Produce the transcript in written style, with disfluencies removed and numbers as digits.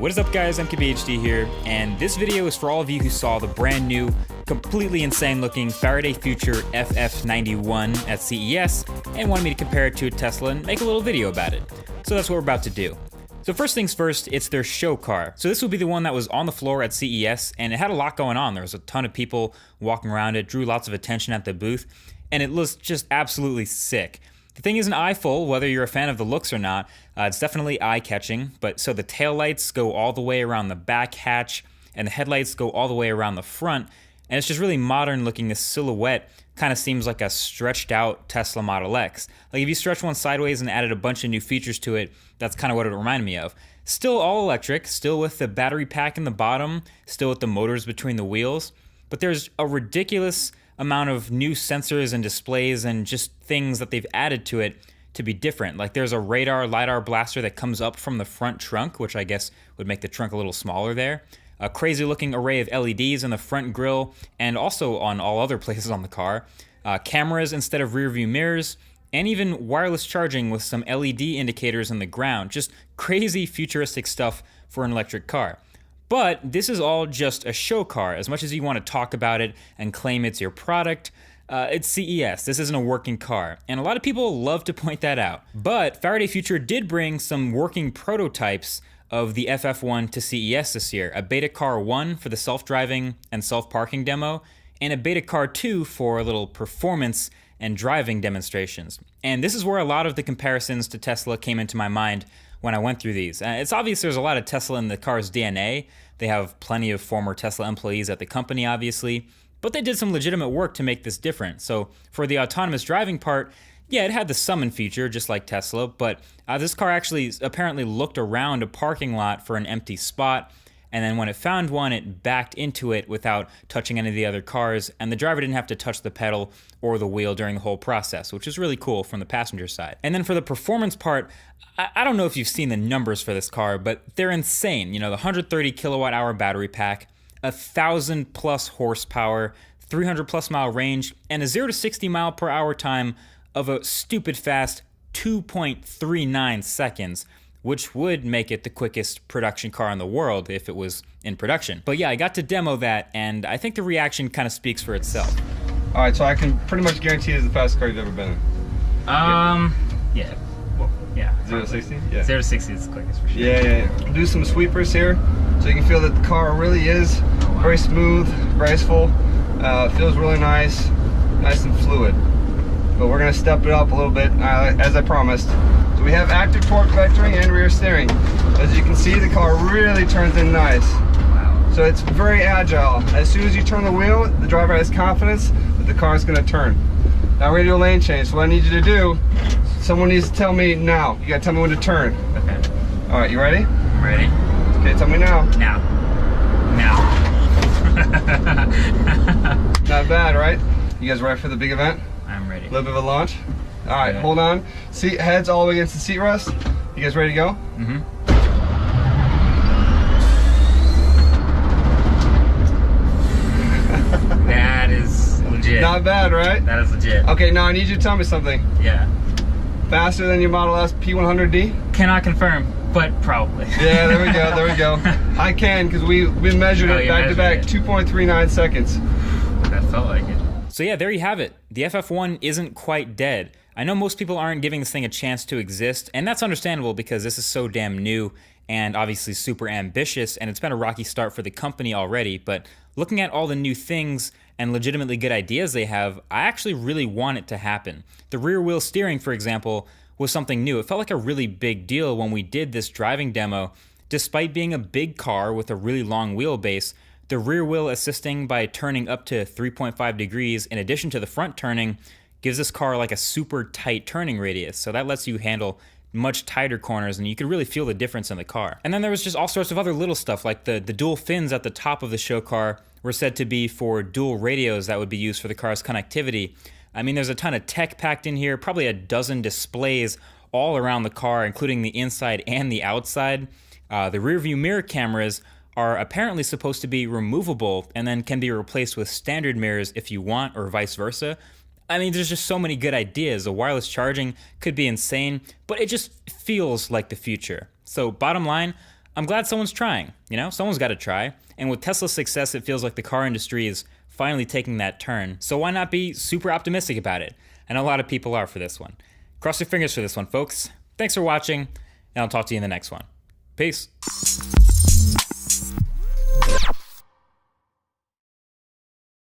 What is up guys, MKBHD here, and this video is for all of you who saw the brand new, completely insane looking Faraday Future FF91 at CES and wanted me to compare it to a Tesla and make a little video about it. So that's what we're about to do. So first things first, it's their show car. So this will be the one that was on the floor at CES, and it had a lot going on. There was a ton of people walking around it, drew lots of attention at the booth, and it looks just absolutely sick. The thing isn't eye-full, whether you're a fan of the looks or not. It's definitely eye-catching, but so the taillights go all the way around the back hatch, and the headlights go all the way around the front, and it's just really modern looking. This silhouette kind of seems like a stretched out Tesla Model X. Like if you stretch one sideways and added a bunch of new features to it, that's kind of what it reminded me of. Still all electric, still with the battery pack in the bottom, still with the motors between the wheels, but there's a ridiculous amount of new sensors and displays and just things that they've added to it to be different. Like there's a radar LiDAR blaster that comes up from the front trunk, which I guess would make the trunk a little smaller there. A crazy looking array of LEDs in the front grille and also on all other places on the car. Cameras instead of rear view mirrors, and even wireless charging with some LED indicators in the ground. Just crazy futuristic stuff for an electric car. But this is all just a show car. As much as you want to talk about it and claim it's your product, it's CES. This isn't a working car. And a lot of people love to point that out. But Faraday Future did bring some working prototypes of the FF1 to CES this year. A Beta Car 1 for the self-driving and self-parking demo, and a Beta Car 2 for a little performance and driving demonstrations. And this is where a lot of the comparisons to Tesla came into my mind when I went through these. It's obvious there's a lot of Tesla in the car's DNA. They have plenty of former Tesla employees at the company, obviously, but they did some legitimate work to make this different. So for the autonomous driving part, yeah, it had the summon feature, just like Tesla, but this car actually apparently looked around a parking lot for an empty spot, and then when it found one, it backed into it without touching any of the other cars, and the driver didn't have to touch the pedal or the wheel during the whole process, which is really cool from the passenger side. And then for the performance part, I don't know if you've seen the numbers for this car, but they're insane. You know, the 130 kilowatt hour battery pack, 1,000 plus horsepower, 300 plus mile range, and a 0 to 60 mile per hour time of a stupid fast 2.39 seconds, which would make it the quickest production car in the world if it was in production. But yeah, I got to demo that, and I think the reaction kind of speaks for itself. All right, so I can pretty much guarantee it's the fastest car you've ever been in. Yeah. Well, yeah. 0 to 60? Yeah. 0 to 60 is the quickest for sure. Yeah. Do some sweepers here so you can feel that the car really is very smooth, graceful. Feels really nice and fluid. But we're gonna step it up a little bit, as I promised. So we have active torque vectoring and rear steering. As you can see, the car really turns in nice. Wow. So it's very agile. As soon as you turn the wheel, the driver has confidence that the car is gonna turn. Now we're gonna do a lane change. So what I need you to do, someone needs to tell me now. You gotta tell me when to turn. Okay. All right, you ready? I'm ready. Okay, tell me now. Now. Not bad, right? You guys ready for the big event? I'm ready. A little bit of a launch. All right, Yeah. hold on. Seat heads all the way against the seat rest. You guys ready to go? Mm-hmm. That is legit. Not bad, right? That is legit. Okay, now I need you to tell me something. Yeah. Faster than your Model S P100D? Cannot confirm, but probably. Yeah, there we go, there we go. I can, because we measured it back to back, 2.39 seconds. That felt like it. So yeah, there you have it. The FF1 isn't quite dead. I know most people aren't giving this thing a chance to exist, and that's understandable because this is so damn new and obviously super ambitious, and it's been a rocky start for the company already, but looking at all the new things and legitimately good ideas they have, I actually really want it to happen. The rear wheel steering, for example, was something new. It felt like a really big deal when we did this driving demo. Despite being a big car with a really long wheelbase, the rear wheel assisting by turning up to 3.5 degrees in addition to the front turning gives this car like a super tight turning radius. So that lets you handle much tighter corners, and you can really feel the difference in the car. And then there was just all sorts of other little stuff, like the dual fins at the top of the show car were said to be for dual radios that would be used for the car's connectivity. I mean, there's a ton of tech packed in here, probably a dozen displays all around the car, including the inside and the outside. The rear view mirror cameras are apparently supposed to be removable and then can be replaced with standard mirrors if you want, or vice versa. I mean, there's just so many good ideas. The wireless charging could be insane, but it just feels like the future. So bottom line, I'm glad someone's trying, you know? Someone's got to try. And with Tesla's success, it feels like the car industry is finally taking that turn. So why not be super optimistic about it? And a lot of people are for this one. Cross your fingers for this one, folks. Thanks for watching, and I'll talk to you in the next one. Peace.